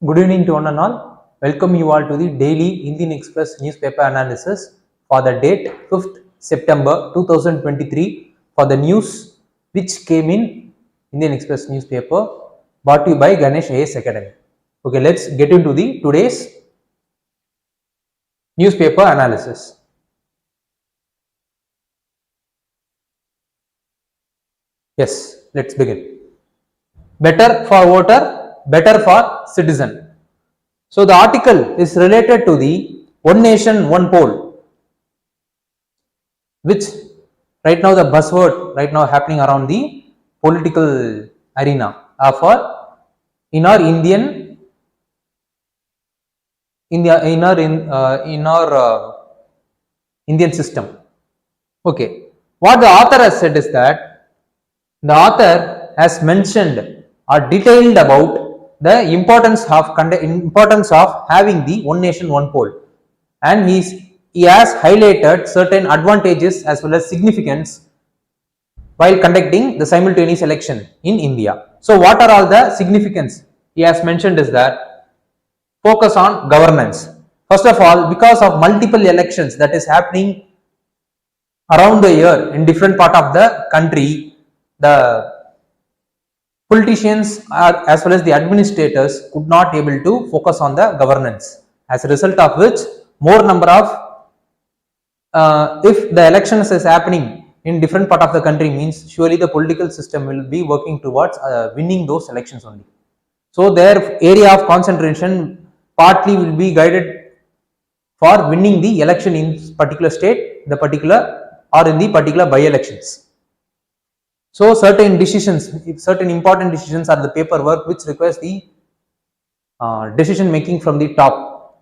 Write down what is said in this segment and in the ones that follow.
Good evening to one and all. Welcome you all to the daily Indian Express newspaper analysis for the date 5th September 2023 for the news which came in Indian Express newspaper brought to you by Ganesh IAS Academy. Okay, let's get into the today's newspaper analysis. Yes, let's begin. Better for voter, better for citizen. So the article is related to the one nation, one poll, which right now the buzzword right now happening around the political arena for in our Indian system. Okay, what the author has said is that the author has mentioned or detailed about the importance of having the one nation one poll, and he has highlighted certain advantages as well as significance while conducting the simultaneous election in India. So what are all the significance he has mentioned is that focus on governance. First of all, because of multiple elections that is happening around the year in different part of the country, the politicians as well as the administrators could not able to focus on the governance, as a result of which more number of if the elections is happening in different part of the country, means surely the political system will be working towards winning those elections only. So their area of concentration partly will be guided for winning the election in particular state, the particular or in the particular by elections. So certain decisions, certain important decisions are the paperwork which requires the decision making from the top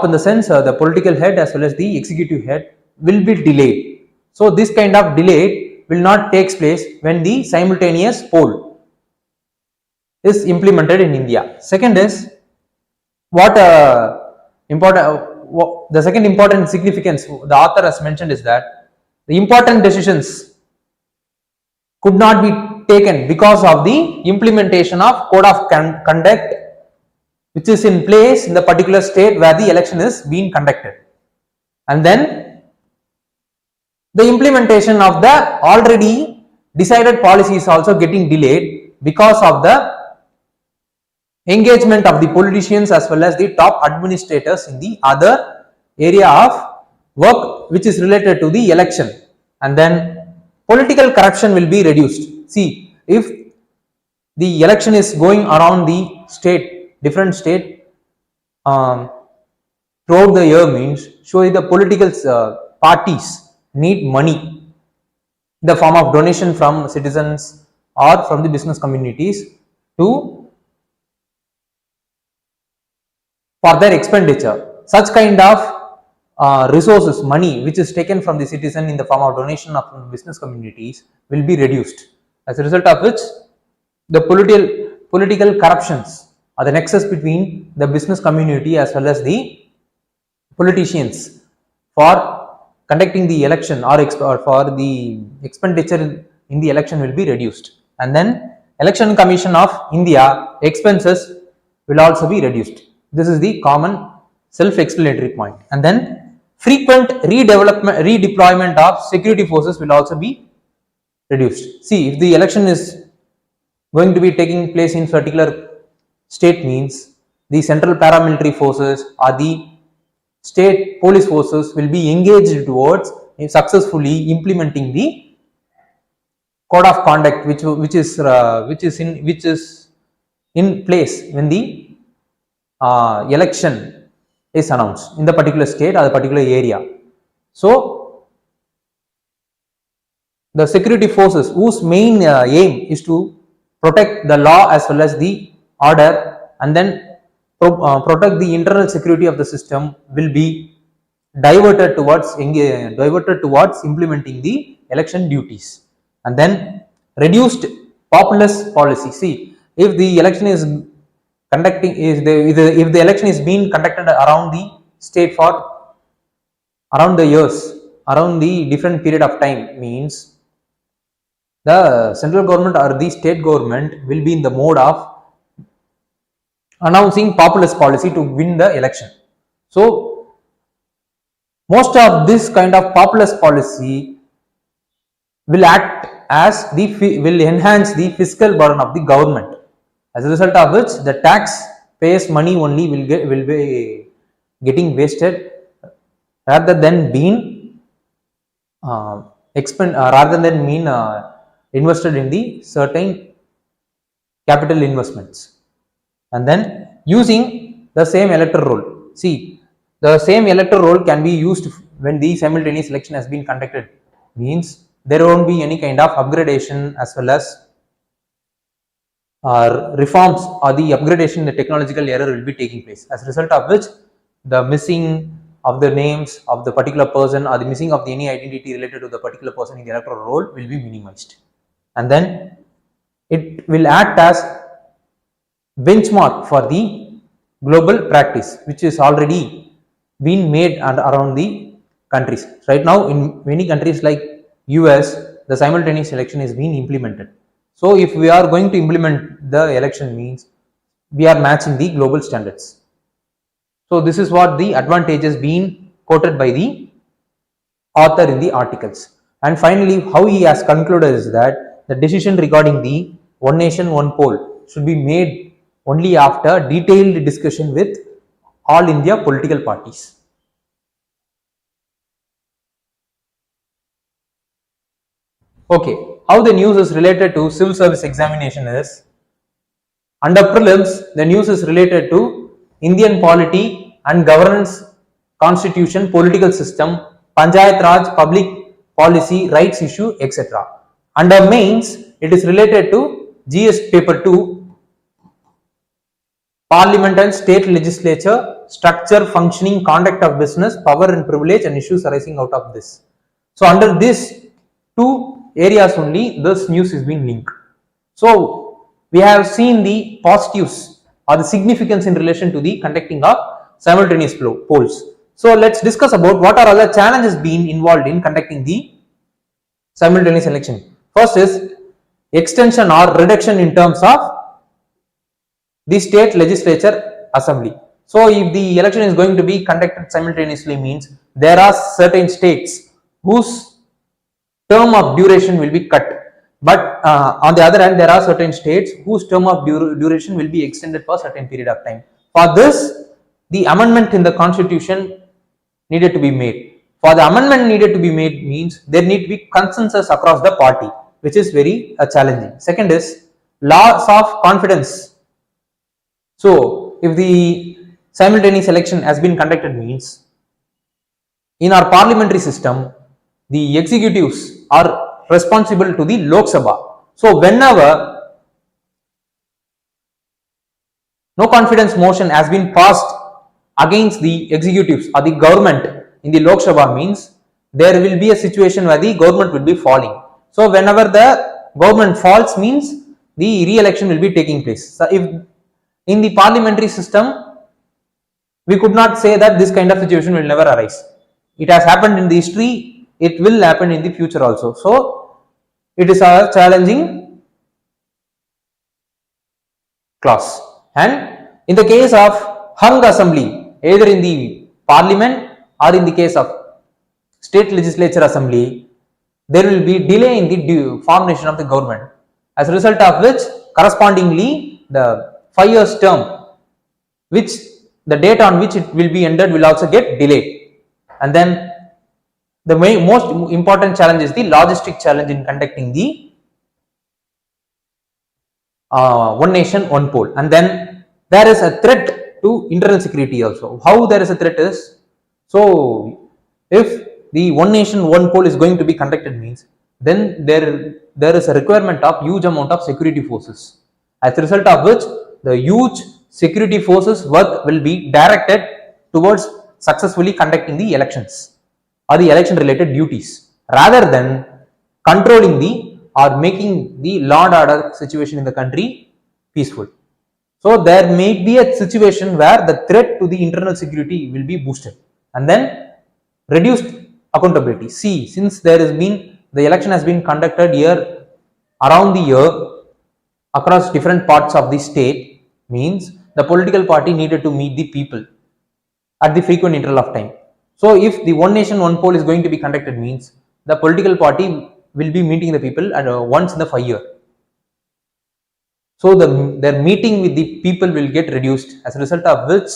in the sense the political head as well as the executive head will be delayed. So this kind of delay will not take place when the simultaneous poll is implemented in India. Second is what the second important significance the author has mentioned is that the important decisions could not be taken because of the implementation of code of conduct which is in place in the particular state where the election is being conducted, and then the implementation of the already decided policy is also getting delayed because of the engagement of the politicians as well as the top administrators in the other area of work which is related to the election, and then political corruption will be reduced. See, if the election is going around the state, different state throughout the year, means surely the political parties need money in the form of donation from citizens or from the business communities for their expenditure. Such kind of resources, money which is taken from the citizen in the form of donation of business communities will be reduced, as a result of which the political corruptions or the nexus between the business community as well as the politicians for conducting the election or for the expenditure in the election will be reduced, and then Election Commission of India expenses will also be reduced. This is the common self-explanatory point. And then frequent redeployment of security forces will also be reduced. See, if the election is going to be taking place in particular state, means the central paramilitary forces or the state police forces will be engaged towards successfully implementing the code of conduct which is in place when the election is announced in the particular state or the particular area. So the security forces whose main aim is to protect the law as well as the order, and then protect the internal security of the system, will be diverted towards implementing the election duties, and then reduced populist policy. See, if the election is if the election is being conducted around the state for around the years, around the different period of time, means the central government or the state government will be in the mode of announcing populist policy to win the election. So most of this kind of populist policy will act as will enhance the fiscal burden of the government, as a result of which the tax pays money only will be getting wasted rather than being invested in the certain capital investments. And then using the same electoral roll. See, the same electoral roll can be used when the simultaneous election has been conducted, means there won't be any kind of upgradation as well as reforms or the upgradation in the technological error will be taking place, as a result of which the missing of the names of the particular person or the missing of any identity related to the particular person in the electoral roll will be minimized. And then it will act as benchmark for the global practice, which is already been made and around the countries. Right now in many countries like US, the simultaneous election is being implemented. So if we are going to implement the election, means we are matching the global standards. So this is what the advantages being quoted by the author in the articles. And finally, how he has concluded is that the decision regarding the one nation one poll should be made only after detailed discussion with all India political parties. Okay, how the news is related to civil service examination is, under prelims, the news is related to Indian polity and governance, constitution, political system, panchayat raj, public policy, rights issue, etc. Under mains, it is related to GS paper 2, parliament and state legislature, structure, functioning, conduct of business, power and privilege, and issues arising out of this. So under this two areas only this news is being linked. So we have seen the positives or the significance in relation to the conducting of simultaneous polls. So let's discuss about what are other challenges being involved in conducting the simultaneous election. First is extension or reduction in terms of the state legislature assembly. So if the election is going to be conducted simultaneously, means there are certain states whose term of duration will be cut, but on the other hand there are certain states whose term of duration will be extended for a certain period of time. For this, the amendment in the constitution needed to be made. For the amendment needed to be made, means there need to be consensus across the party, which is very challenging. Second is loss of confidence. So if the simultaneous election has been conducted, means in our parliamentary system the executives are responsible to the Lok Sabha. So whenever no confidence motion has been passed against the executives or the government in the Lok Sabha, means there will be a situation where the government will be falling. So whenever the government falls, means the re-election will be taking place. So if in the parliamentary system, we could not say that this kind of situation will never arise. It has happened in the history, it will happen in the future also. So it is a challenging clause. And in the case of hung assembly, either in the parliament or in the case of state legislature assembly, there will be delay in the formation of the government, as a result of which correspondingly the 5 years term, which the date on which it will be ended, will also get delayed. And then the most important challenge is the logistic challenge in conducting the one nation one poll. And then there is a threat to internal security also. How there is a threat is, so if the one nation one poll is going to be conducted, means then there is a requirement of huge amount of security forces, as a result of which the huge security forces work will be directed towards successfully conducting the elections or the election related duties, rather than controlling the or making the law and order situation in the country peaceful. So there may be a situation where the threat to the internal security will be boosted, and then reduced accountability. See, since there has been the election has been conducted year around the year across different parts of the state, means the political party needed to meet the people at the frequent interval of time. So if the one nation one poll is going to be conducted means the political party will be meeting the people at once in the 5 year. So their meeting with the people will get reduced, as a result of which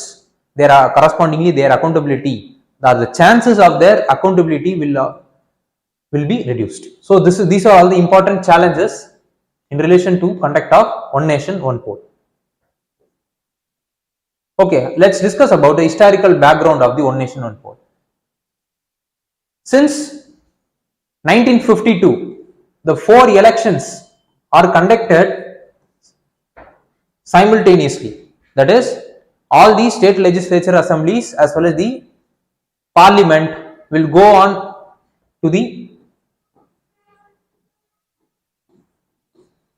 there are correspondingly their accountability, the chances of their accountability will be reduced. So these are all the important challenges in relation to conduct of one nation one poll. Okay, let's discuss about the historical background of the one nation one poll. Since 1952, the 4 elections are conducted simultaneously. That is, all the state legislature assemblies as well as the parliament will go on to the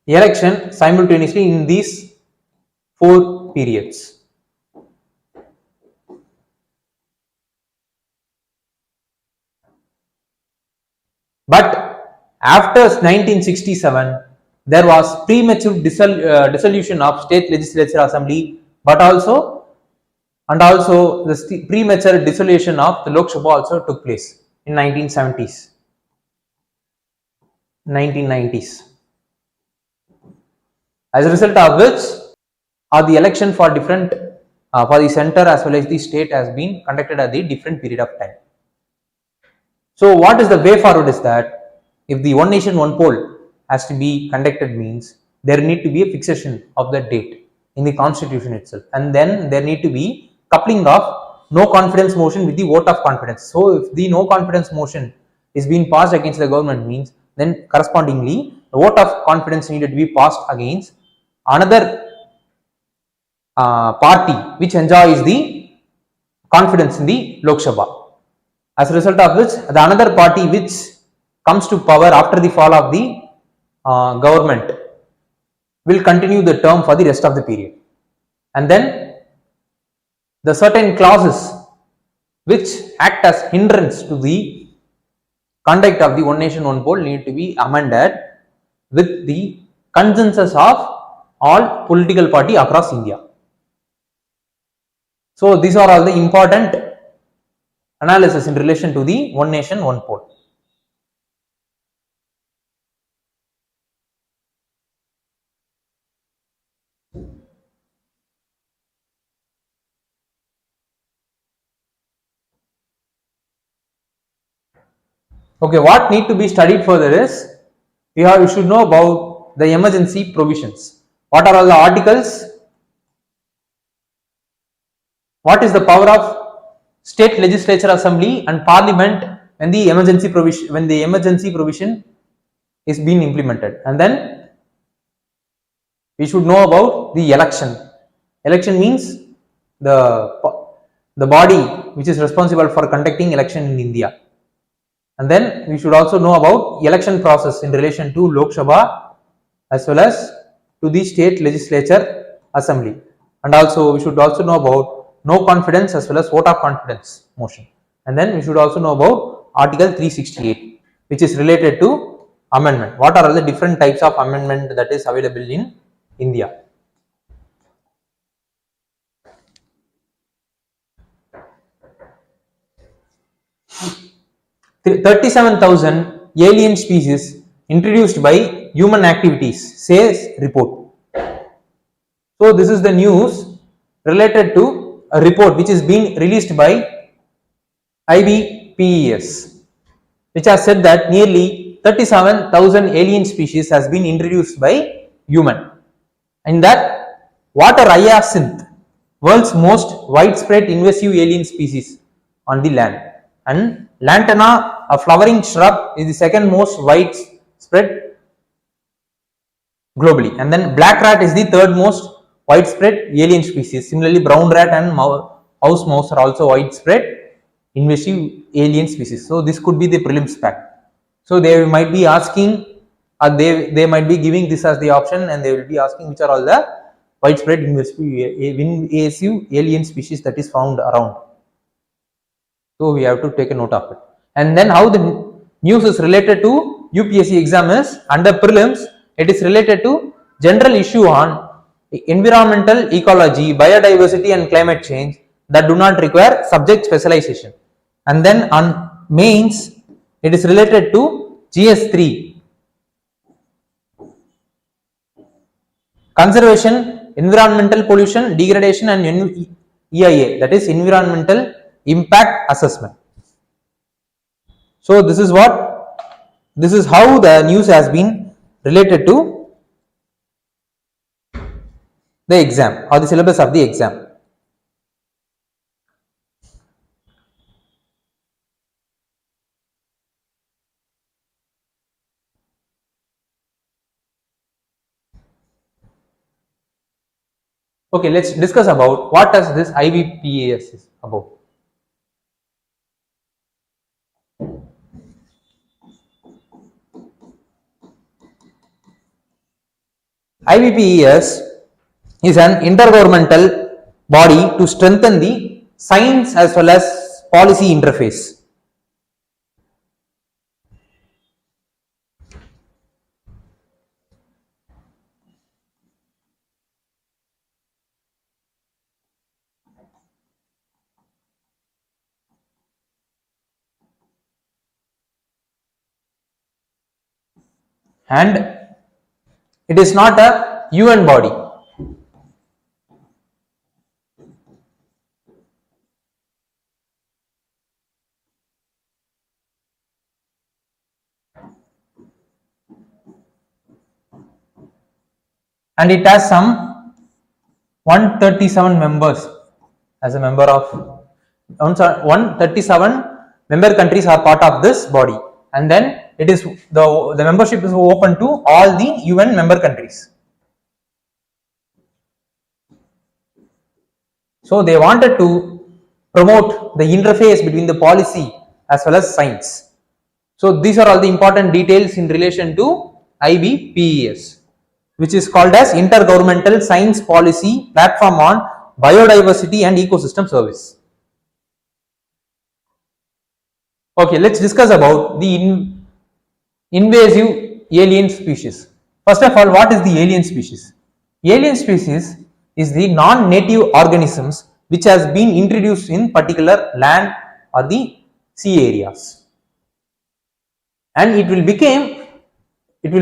election simultaneously in these 4 periods. But after 1967, there was premature dissolution of state legislature assembly, but also the premature dissolution of the Lok Sabha also took place in 1970s, 1990s. As a result of which, the election for different for the center as well as the state has been conducted at the different period of time. So what is the way forward is that if the one nation one poll has to be conducted means there need to be a fixation of the date in the constitution itself, and then there need to be coupling of no confidence motion with the vote of confidence. So if the no confidence motion is being passed against the government means then correspondingly the vote of confidence needed to be passed against another party which enjoys the confidence in the Lok Sabha. As a result of which, the another party which comes to power after the fall of the government will continue the term for the rest of the period, and then the certain clauses which act as hindrance to the conduct of the one nation one poll need to be amended with the consensus of all political party across India. So these are all the important analysis in relation to the one nation one poll. Okay, what need to be studied further is you should know about the emergency provisions. What are all the articles? What is the power of state legislature assembly and parliament when the emergency provision is being implemented? And then we should know about the election. Election means the body which is responsible for conducting election in India. And then we should also know about election process in relation to Lok Sabha as well as to the state legislature assembly. And also we should also know about no confidence as well as vote of confidence motion. And then we should also know about Article 368 which is related to amendment. What are all the different types of amendment that is available in India? $37,000 alien species introduced by human activities, says report. So this is the news related to a report which is being released by IBPES, which has said that nearly 37,000 alien species has been introduced by human. And that water hyacinth, world's most widespread invasive alien species on the land, and lantana, a flowering shrub, is the second most widespread globally, and then black rat is the third most widespread alien species. Similarly, brown rat and house mouse are also widespread invasive alien species. So this could be the prelims pack. So they might be asking, they might be giving this as the option, and they will be asking which are all the widespread invasive alien species that is found around. So we have to take a note of it. And then how the news is related to UPSC exam is under prelims, it is related to general issue on environmental ecology, biodiversity and climate change that do not require subject specialization. And then on mains, it is related to GS3, conservation, environmental pollution, degradation and EIA, that is environmental impact assessment. So this is how the news has been related to the exam or the syllabus of the exam. Okay, let's discuss about what does this IBPAS is about. IBPAS is an intergovernmental body to strengthen the science as well as policy interface. And it is not a UN body. And it has some 137 members as a member of 137 member countries are part of this body, and then it is the membership is open to all the UN member countries. So they wanted to promote the interface between the policy as well as science. So these are all the important details in relation to IBPAS, which is called as Intergovernmental Science Policy Platform on Biodiversity and Ecosystem Service. Okay, let's discuss about the invasive alien species. First of all, what is the alien species? Alien species is the non-native organisms which has been introduced in particular land or the sea areas, and it will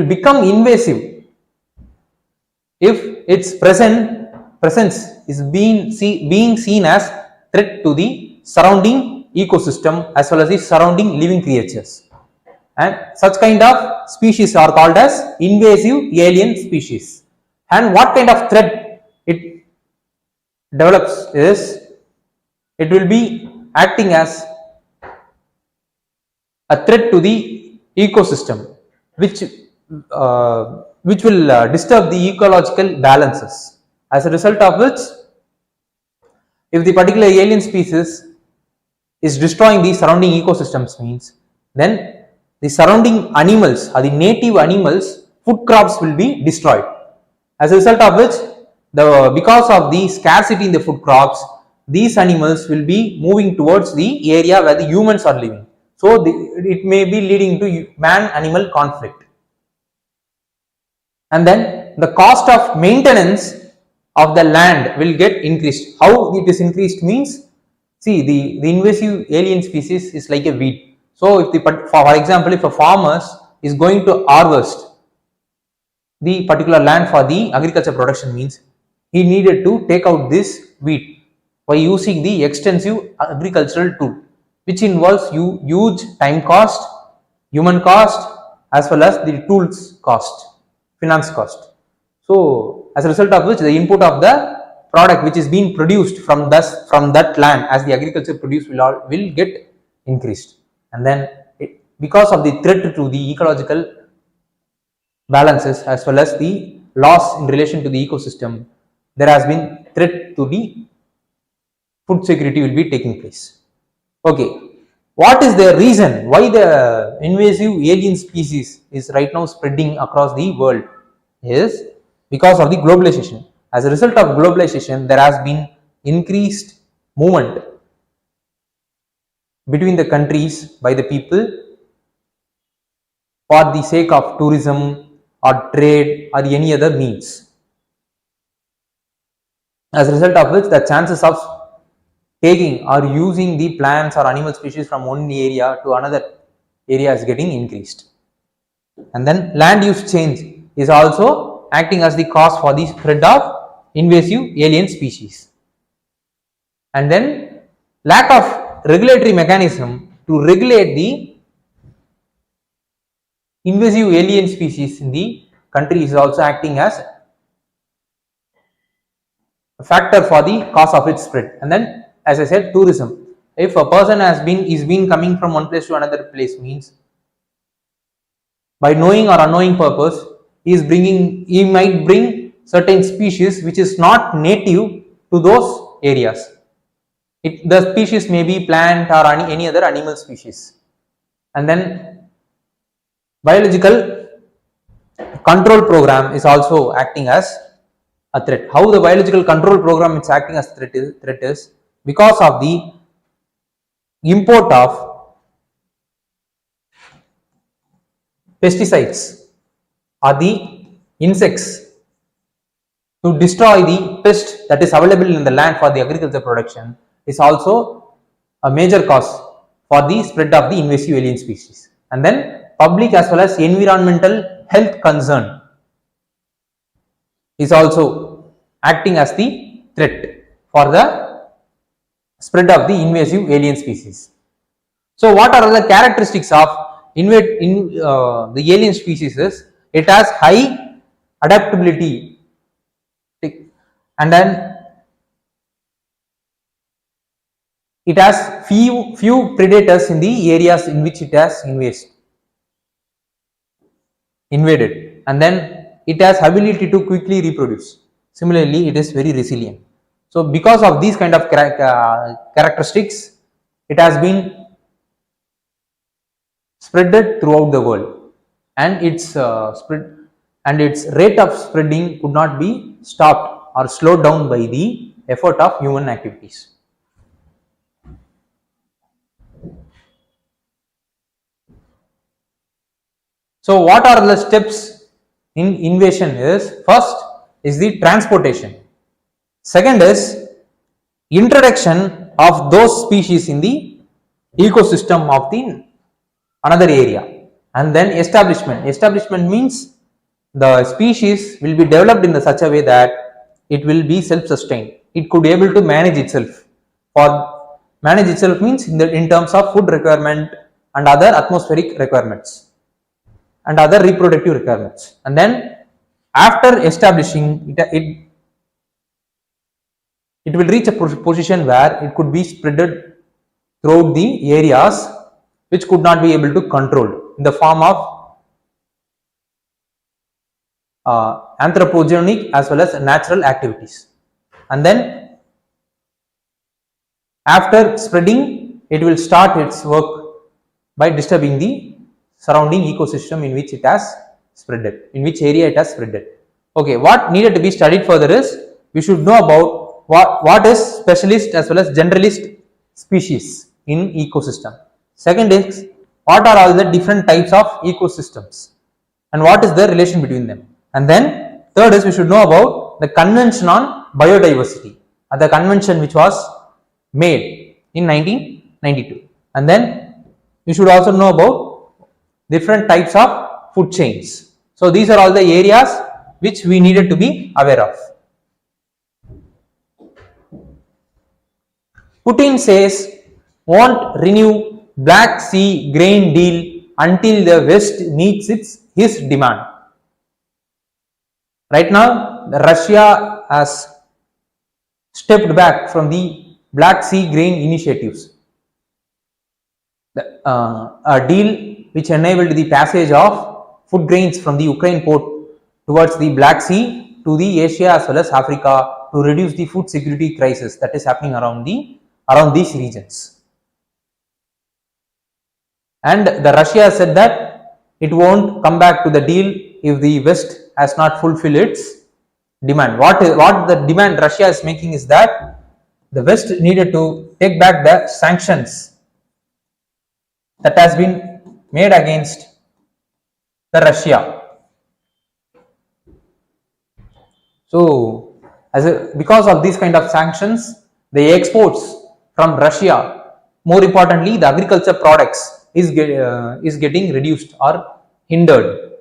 become invasive if its presence is being seen as threat to the surrounding ecosystem as well as the surrounding living creatures, and such kind of species are called as invasive alien species. And what kind of threat it develops is it will be acting as a threat to the ecosystem, which will disturb the ecological balances, as a result of which, if the particular alien species is destroying the surrounding ecosystems, means then the surrounding animals or the native animals food crops will be destroyed, as a result of which because of the scarcity in the food crops, these animals will be moving towards the area where the humans are living. So it may be leading to man-animal conflict. And then the cost of maintenance of the land will get increased. How it is increased means, see, the invasive alien species is like a weed. So if for example, if a farmer is going to harvest the particular land for the agriculture production, means he needed to take out this wheat by using the extensive agricultural tool, which involves huge time cost, human cost, as well as the tools cost, finance cost. So as a result of which, the input of the product which is being produced from that land as the agriculture produce will get increased, and then because of the threat to the ecological balances as well as the loss in relation to the ecosystem, there has been threat to the food security will be taking place. Okay, what is the reason why the invasive alien species is right now spreading across the world? Is because of the globalization. As a result of globalization, there has been increased movement between the countries by the people for the sake of tourism or trade or any other means. as a result of which the chances of taking or using the plants or animal species from one area to another area is getting increased. And then land use change is also acting as the cause for the spread of invasive alien species. And then lack of regulatory mechanism to regulate the invasive alien species in the country is also acting as a factor for the cause of its spread. And then, as I said, tourism. If a person is been coming from one place to another place, means by knowing or unknowing purpose, he might bring certain species which is not native to those areas. The species may be plant or any other animal species. And then biological control program is also acting as a threat. How the biological control program is acting as threat is because of the import of pesticides or the insects to destroy the pest that is available in the land for the agriculture production is also a major cause for the spread of the invasive alien species. And then public as well as environmental health concern is also acting as the threat for the spread of the invasive alien species. So what are the characteristics of the alien species is it has high adaptability, and then it has few predators in the areas in which it has invaded, and then it has ability to quickly reproduce. Similarly, it is very resilient. So because of these kind of characteristics, it has been spreaded throughout the world, and its rate of spreading could not be stopped or slowed down by the effort of human activities. So what are the steps in invasion is, first is the transportation, second is introduction of those species in the ecosystem of the another area, and then establishment means the species will be developed in such a way that it will be self-sustained, it could be able to manage itself. For manage itself means in terms of food requirement and other atmospheric requirements and other reproductive requirements. And then after establishing it will reach a position where it could be spread throughout the areas which could not be able to control in the form of anthropogenic as well as natural activities. And then after spreading, it will start its work by disturbing the surrounding ecosystem in which it has spreaded, in which area it has spreaded. Okay, what needed to be studied further is we should know about what is specialist as well as generalist species in ecosystem. Second is what are all the different types of ecosystems and what is the relation between them. And then third is we should know about the convention on biodiversity, the convention which was made in 1992. And then we should also know about different types of food chains. So these are all the areas which we needed to be aware of. Putin says won't renew Black Sea grain deal until the West meets his demand. Right now, Russia has stepped back from the Black Sea grain initiatives, a deal which enabled the passage of food grains from the Ukraine port towards the Black Sea to the Asia as well as Africa to reduce the food security crisis that is happening around these regions. And the Russia said that it won't come back to the deal if the West has not fulfilled its demand. What the demand Russia is making is that the West needed to take back the sanctions that has been made against the Russia. So Because of these kind of sanctions, the exports from Russia, more importantly the agriculture products, is getting reduced or hindered.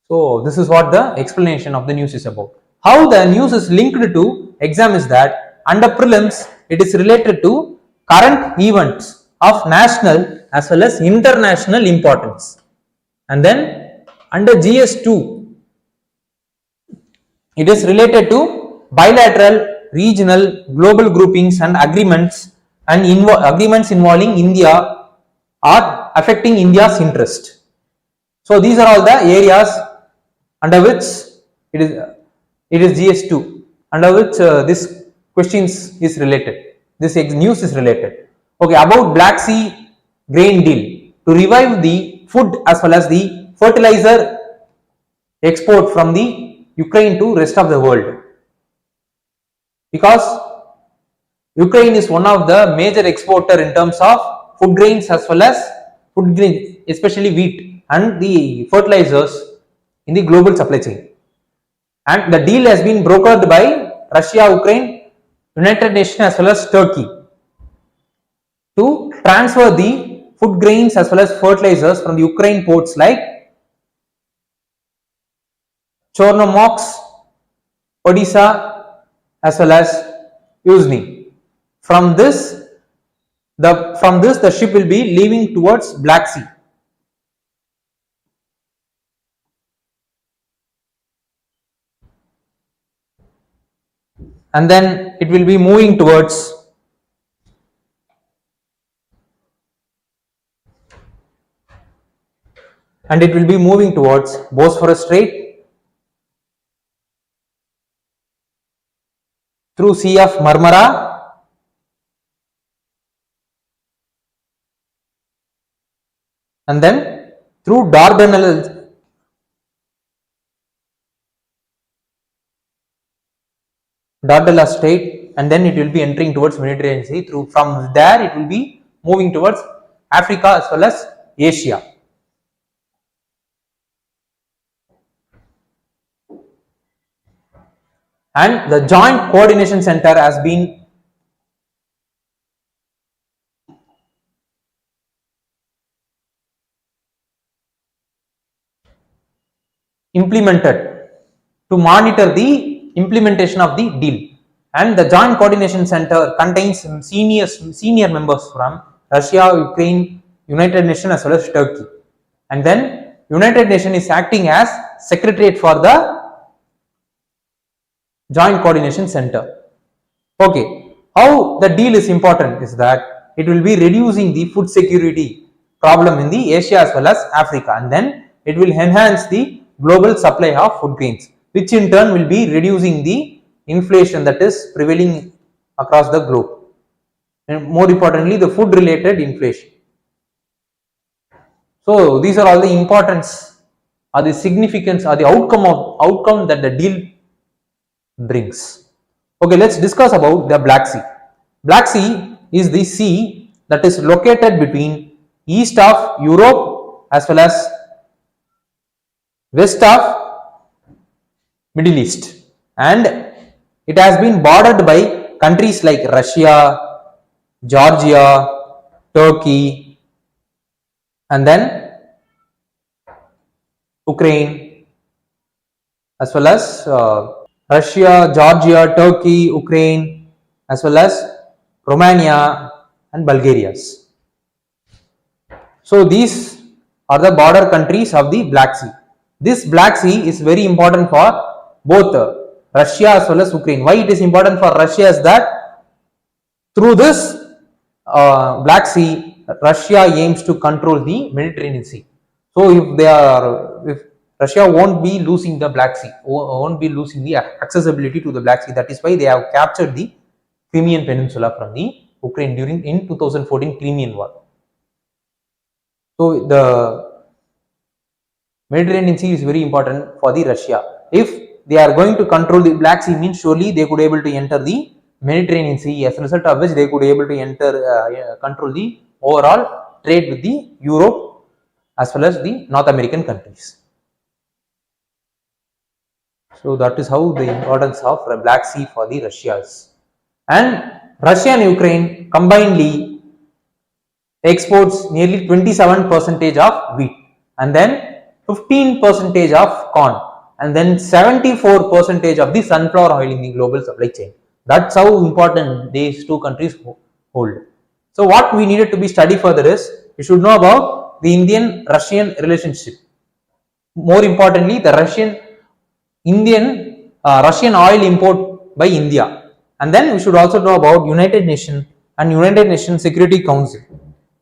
So this is what the explanation of the news is about. How the news is linked to exam is that under prelims it is related to current events of national as well as international importance, and then under GS2 it is related to bilateral, regional, global groupings and agreements agreements involving India or affecting India's interest. So these are all the areas under which it is GS2, under which this questions is related, this news is related. Okay, about Black Sea grain deal to revive the food as well as the fertilizer export from the Ukraine to rest of the world, because Ukraine is one of the major exporter in terms of food grains as well as food grain, especially wheat and the fertilizers in the global supply chain. And the deal has been brokered by Russia, Ukraine, United Nations as well as Turkey to transfer the food grains as well as fertilizers from the Ukraine ports like Chornomorsk, Odisha as well as Yuzhny. From this the ship will be leaving towards Black Sea. And then it will be moving towards Bosphorus Strait, through Sea of Marmara, and then through Dardanelles Strait, and then it will be entering towards Mediterranean Sea. From there it will be moving towards Africa as well as Asia. And the Joint Coordination Center has been implemented to monitor the implementation of the deal. And the Joint Coordination Center contains senior members from Russia, Ukraine, United Nations as well as Turkey. And then United Nations is acting as secretariat for the Joint Coordination Center. Okay, how the deal is important is that it will be reducing the food security problem in the Asia as well as Africa, and then it will enhance the global supply of food grains, which in turn will be reducing the inflation that is prevailing across the globe, and more importantly the food related inflation. So these are all the importance or the significance or the outcome that the deal brings. Okay, let's discuss about the Black Sea. Black Sea is the sea that is located between east of Europe as well as west of Middle East, and it has been bordered by countries like Russia, Georgia, Turkey, and then Ukraine as well as Russia, Georgia, Turkey, Ukraine, as well as Romania and Bulgaria. So these are the border countries of the Black Sea. This Black Sea is very important for both Russia as well as Ukraine. Why it is important for Russia is that through this Black Sea, Russia aims to control the Mediterranean Sea. So if Russia won't be losing the Black Sea, won't be losing the accessibility to the Black Sea. That is why they have captured the Crimean Peninsula from the Ukraine in 2014 Crimean War. So the Mediterranean Sea is very important for the Russia. If they are going to control the Black Sea, means surely they could able to enter the Mediterranean Sea, as a result of which they could able to enter control the overall trade with the Europe as well as the North American countries. So that is how the importance of Black Sea for the Russias. And Russia and Ukraine combinedly exports nearly 27% of wheat, and then 15% of corn, and then 74% of the sunflower oil in the global supply chain. That's how important these two countries hold. So what we needed to be study further is, we should know about the Indian-Russian relationship. More importantly, the Russian oil import by India, and then we should also know about United Nations and United Nations Security Council.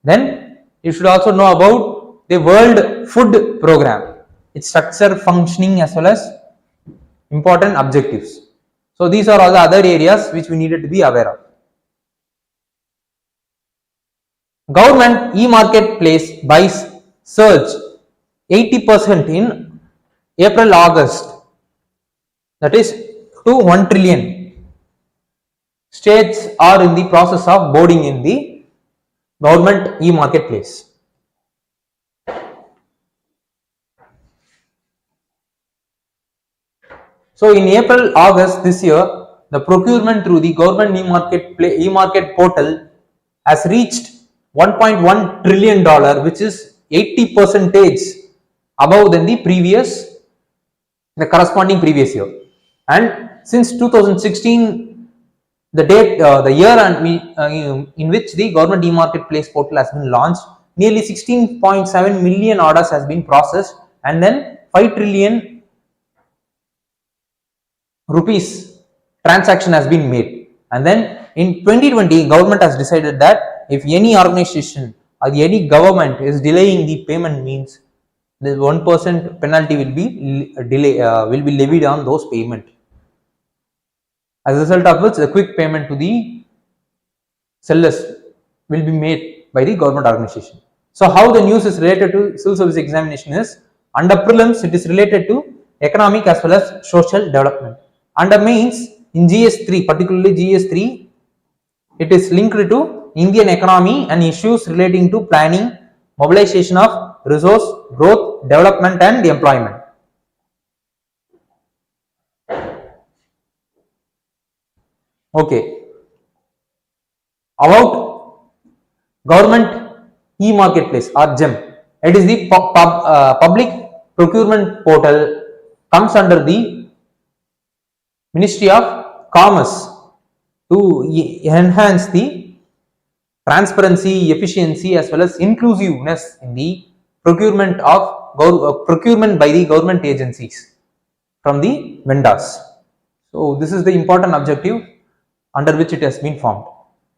Then you should also know about the World Food Program, its structure, functioning, as well as important objectives. So these are all the other areas which we needed to be aware of. Government e-marketplace buys surge 80% in April-August, that is to 1 trillion. States are in the process of boarding in the government e-marketplace. So in April-August this year, the procurement through the government e-market portal has reached $1.1 trillion, which is 80% above than the corresponding previous year. And since 2016, the year in which the government e-marketplace portal has been launched, nearly 16.7 million orders has been processed, and then 5 trillion rupees transaction has been made. And then in 2020, government has decided that if any organization or any government is delaying the payment, means the 1% penalty will be levied on those payment. As a result of which, the quick payment to the sellers will be made by the government organization. So how the news is related to civil service examination is, under prelims it is related to economic as well as social development. Under mains, in GS3, particularly GS3, it is linked to Indian economy and issues relating to planning, mobilization of resource, growth, development and employment. Okay. About government e-marketplace or GEM, it is the public procurement portal, comes under the Ministry of Commerce to enhance the transparency, efficiency as well as inclusiveness in the procurement by the government agencies from the vendors. So this is the important objective under which it has been formed.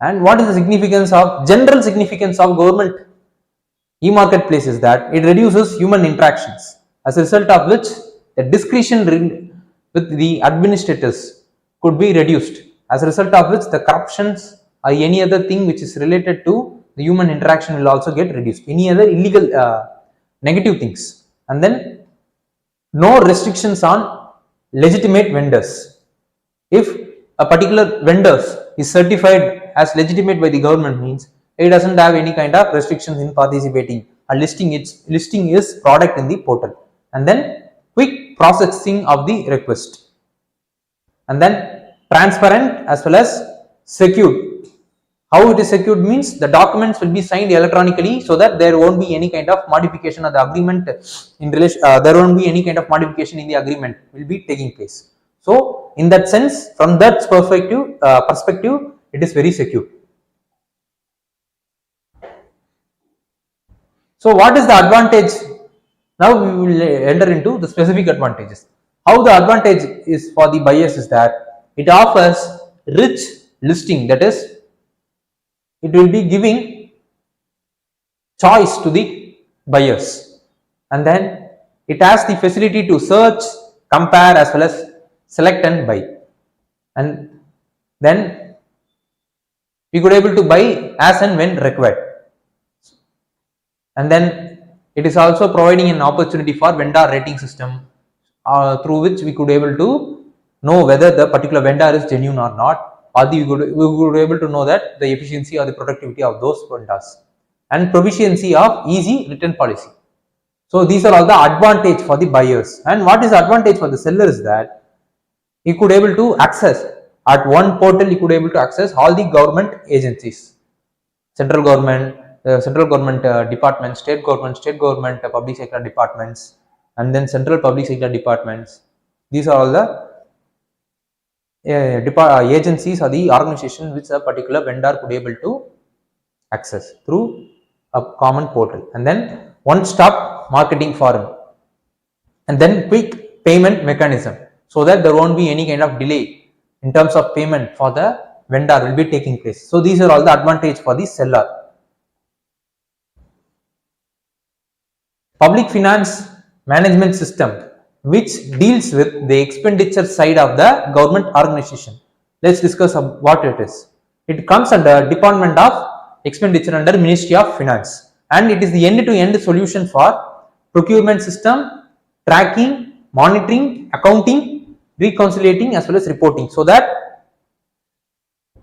And what is the general significance of government e-marketplace is that it reduces human interactions, as a result of which the discretion with the administrators could be reduced, as a result of which the corruptions or any other thing which is related to the human interaction will also get reduced, any other illegal negative things. And then no restrictions on legitimate vendors. If a particular vendor is certified as legitimate by the government, means it doesn't have any kind of restrictions in participating or listing its product in the portal. And then quick processing of the request, and then transparent as well as secured. How it is secured means the documents will be signed electronically, so that there won't be any kind of modification of the agreement in relation. There won't be any kind of modification in the agreement will be taking place. So in that sense, from that perspective, it is very secure. So what is the advantage? Now we will enter into the specific advantages. How the advantage is for the buyers is that it offers rich listing, that is, it will be giving choice to the buyers, and then it has the facility to search, compare as well as select and buy, and then we could able to buy as and when required. And then it is also providing an opportunity for vendor rating system, through which we could able to know whether the particular vendor is genuine or not, or we could able to know that the efficiency or the productivity of those vendors, and proficiency of easy return policy. So these are all the advantage for the buyers. And what is the advantage for the seller is that he could able to access at one portal. He could able to access all the government agencies, central government, departments, state government public sector departments, and then central public sector departments. These are all the agencies or the organization which a particular vendor could able to access through a common portal, and then one-stop marketing forum, and then quick payment mechanism, so that there won't be any kind of delay in terms of payment for the vendor will be taking place. So these are all the advantage for the seller. Public finance management system, which deals with the expenditure side of the government organization. Let's discuss what it is. It comes under Department of Expenditure under Ministry of Finance, and it is the end-to-end solution for procurement system, tracking, monitoring, accounting, reconciliating as well as reporting, so that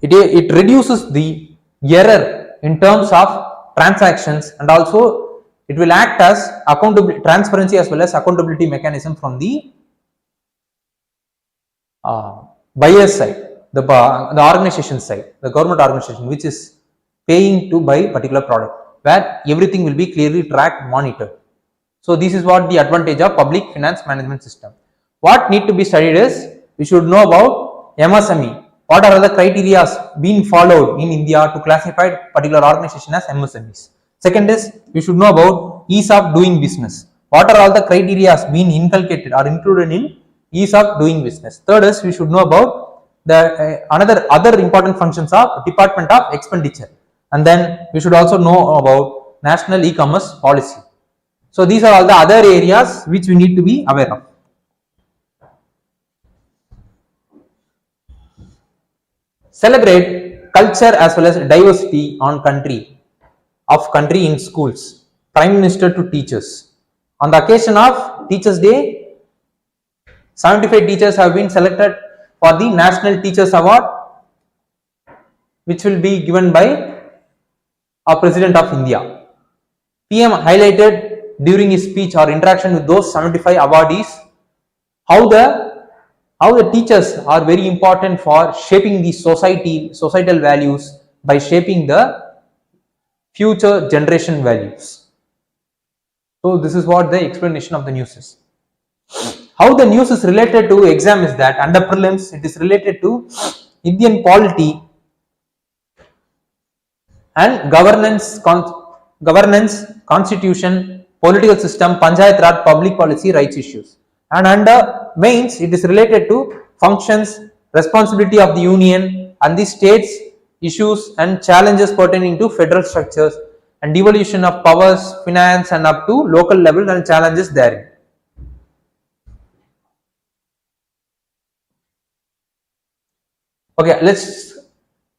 it reduces the error in terms of transactions, and also it will act as accountability, transparency as well as accountability mechanism from the buyer side, the organization side, the government organization which is paying to buy particular product, where everything will be clearly tracked, monitored. So this is what the advantage of public finance management system. What need to be studied is, we should know about MSME. What are the criteria being followed in India to classify particular organization as MSMEs? Second is, we should know about ease of doing business. What are all the criteria being inculcated or included in ease of doing business? Third is, we should know about the other important functions of Department of Expenditure, and then we should also know about national e-commerce policy. So these are all the other areas which we need to be aware of. Celebrate culture as well as diversity on country in schools. Prime Minister to teachers. On the occasion of Teachers Day, 75 teachers have been selected for the National Teachers Award, which will be given by our President of India. PM highlighted during his speech or interaction with those 75 awardees how the teachers are very important for shaping the societal values by shaping the future generation values. So this is what the explanation of the news is. How the news is related to exam is that under prelims it is related to Indian polity and governance, constitution, political system, panchayat raj, public policy, rights issues. And under mains it is related to functions, responsibility of the union and the states, issues and challenges pertaining to federal structures and devolution of powers, finance and up to local level and challenges therein. Okay, let's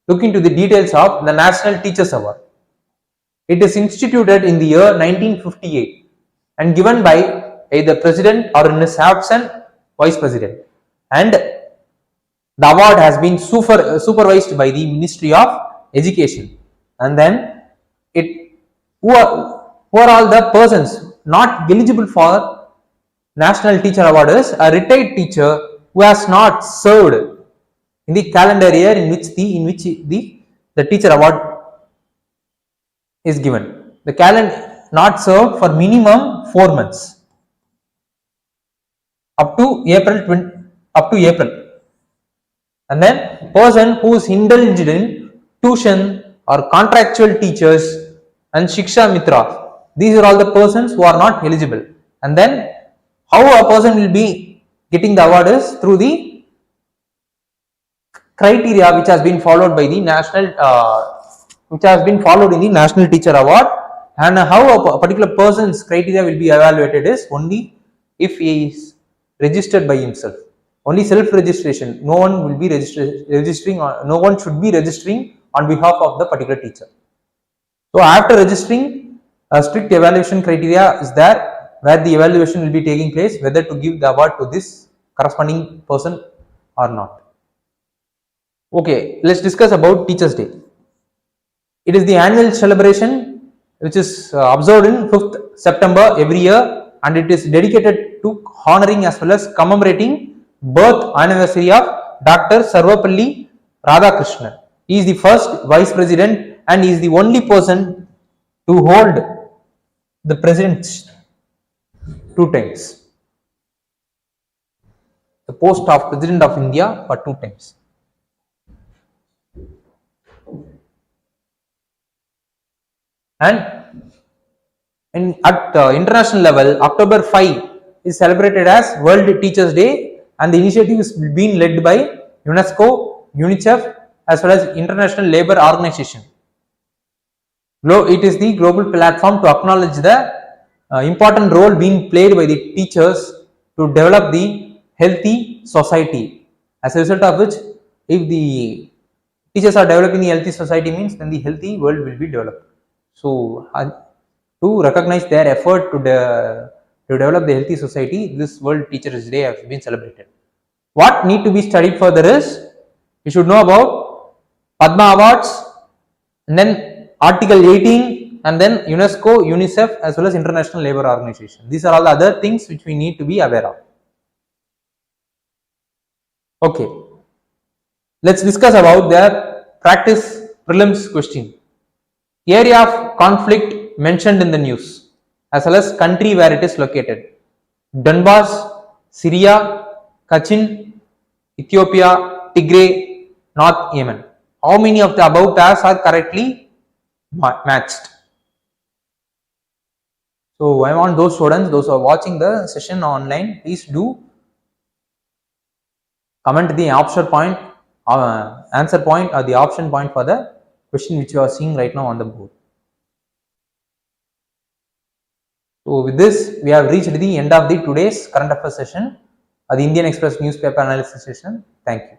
look into the details of the National Teachers Award. It is instituted in the year 1958 and given by either President or in his absence Vice President, and the award has been supervised by the Ministry of Education. And then who are all the persons not eligible for National Teacher Award is a retired teacher who has not served in the calendar year in which the teacher award is given. The calendar not served for minimum 4 months up to April. And then person who is indulged in tuition or contractual teachers and Shiksha Mitra, these are all the persons who are not eligible. And then how a person will be getting the award is through the criteria which has been followed by the in the National Teacher Award. And how a particular person's criteria will be evaluated is only if he is registered by himself. Only self-registration. No one will be registering. No one should be registering on behalf of the particular teacher. So after registering, a strict evaluation criteria is there, where the evaluation will be taking place whether to give the award to this corresponding person or not. Okay, let's discuss about Teachers Day. It is the annual celebration which is observed in 5th September every year, and it is dedicated to honoring as well as commemorating birth anniversary of Dr. Sarvapalli Radhakrishnan. He is the first vice president and he is the only person to hold the presidency 2 times. The post of President of India for 2 times. And at international level, October 5 is celebrated as World Teachers Day, and the initiative is being led by UNESCO, UNICEF, as well as International Labour Organization. It is the global platform to acknowledge the important role being played by the teachers to develop the healthy society. As a result of which, if the teachers are developing the healthy society, means then the healthy world will be developed. So to recognize their effort to develop the healthy society, this World Teachers Day has been celebrated. What need to be studied further is, you should know about Padma Awards, and then Article 18, and then UNESCO, UNICEF, as well as International Labour Organization. These are all the other things which we need to be aware of. Okay, let's discuss about their practice prelims question. Area of conflict mentioned in the news, as well as country where it is located: Donbass, Syria, Kachin, Ethiopia, Tigray, North Yemen. How many of the above pairs are correctly matched? So I want those students, those who are watching the session online, please do comment the option point, answer point, or the option point for the question which you are seeing right now on the board. So with this, we have reached the end of the today's current affairs session, the Indian Express newspaper analysis session. Thank you.